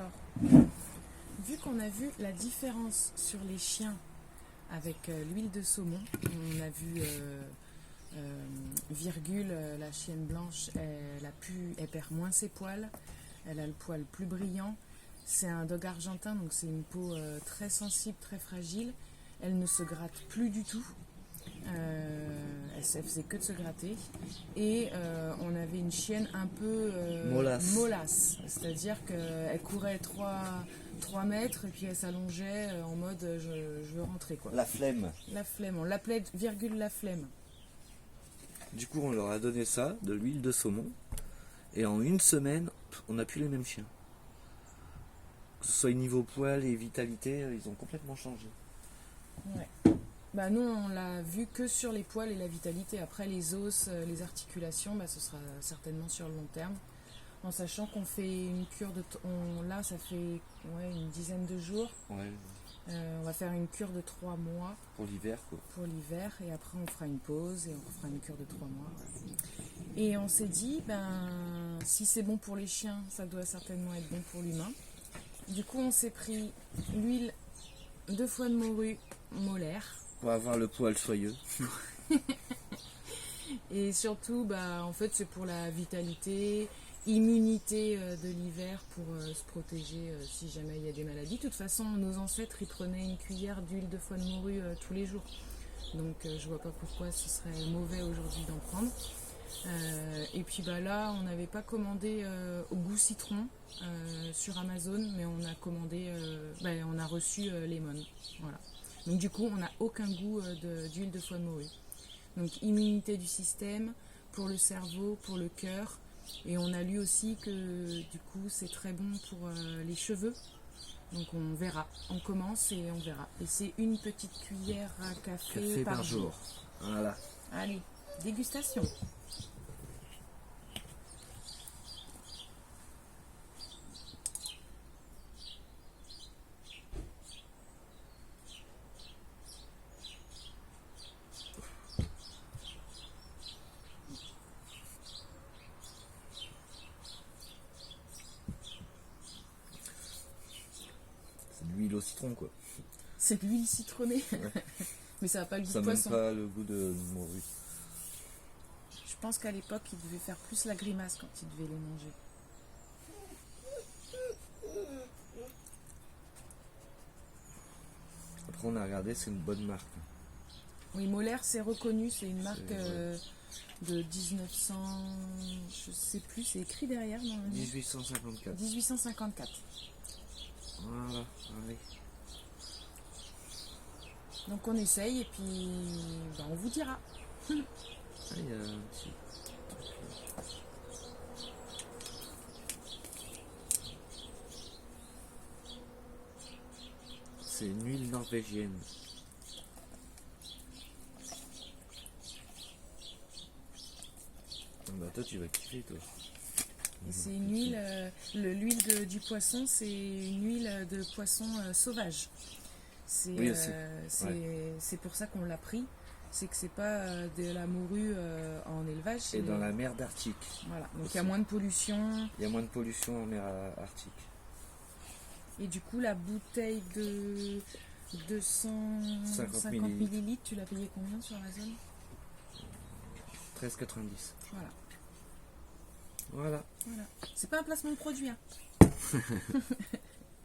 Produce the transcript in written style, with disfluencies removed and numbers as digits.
Alors, vu qu'on a vu la différence sur les chiens avec l'huile de saumon, on a vu Virgule, la chienne blanche, elle perd moins ses poils, elle a le poil plus brillant. C'est un dog argentin, donc c'est une peau très sensible, très fragile. Elle ne se gratte plus du tout. Elle faisait que de se gratter. Et on avait une chienne un peu mollasse. C'est-à-dire qu'elle courait 3 mètres et puis elle s'allongeait en mode je veux rentrer, quoi. La flemme. La flemme, on l'appelait Virgule la flemme. Du coup, on leur a donné ça, de l'huile de saumon. Et en une semaine, on n'a plus les mêmes chiens. Que ce soit niveau poil et vitalité, ils ont complètement changé. Ouais. Bah nous, on l'a vu que sur les poils et la vitalité. Après, les os, les articulations, ce sera certainement sur le long terme. En sachant qu'on fait une cure de... Là, ça fait une dizaine de jours. Ouais. On va faire une cure de 3 mois. Pour l'hiver, quoi. Pour l'hiver. Et après, on fera une pause et on fera une cure de 3 mois. Et on s'est dit, si c'est bon pour les chiens, ça doit certainement être bon pour l'humain. Du coup, on s'est pris l'huile de foie de morue molaire. Pour avoir le poil soyeux. Et surtout, en fait, c'est pour la vitalité, immunité de l'hiver, pour se protéger si jamais il y a des maladies. De toute façon, nos ancêtres, ils prenaient une cuillère d'huile de foie de morue tous les jours. Donc, je vois pas pourquoi ce serait mauvais aujourd'hui d'en prendre. Et puis là, on n'avait pas commandé au goût citron sur Amazon, mais on a commandé, on a reçu lemon. Voilà. Donc du coup, on n'a aucun goût d'huile de foie de morue. Donc immunité du système, pour le cerveau, pour le cœur. Et on a lu aussi que du coup, c'est très bon pour les cheveux. Donc on verra. On commence et on verra. Et c'est une petite cuillère à café par jour. Voilà. Allez, dégustation. L'huile au citron, quoi. C'est de l'huile citronnée. Ouais. Mais ça n'a pas le goût de poisson. Ça n'a même pas le goût de morue. Je pense qu'à l'époque, ils devaient faire plus la grimace quand ils devaient les manger. Après, on a regardé, c'est une bonne marque. Oui, Molaire, c'est reconnu, c'est une marque de 1900, je sais plus, c'est écrit derrière. Non, 1854. 1854. Voilà, allez. Donc on essaye et puis on vous dira. Ah, il y a un petit... C'est une huile norvégienne. Bah toi tu vas kiffer, toi. Et c'est une huile, l'huile du poisson, c'est une huile de poisson sauvage. C'est pour ça qu'on l'a pris. C'est que c'est pas de la morue en élevage. Et dans la mer d'Arctique. Voilà, donc il y a moins de pollution. Il y a moins de pollution en mer Arctique. Et du coup, la bouteille de 250 millilitres, tu l'as payé combien sur Amazon? 13,90. Voilà. C'est pas un placement de produit, hein.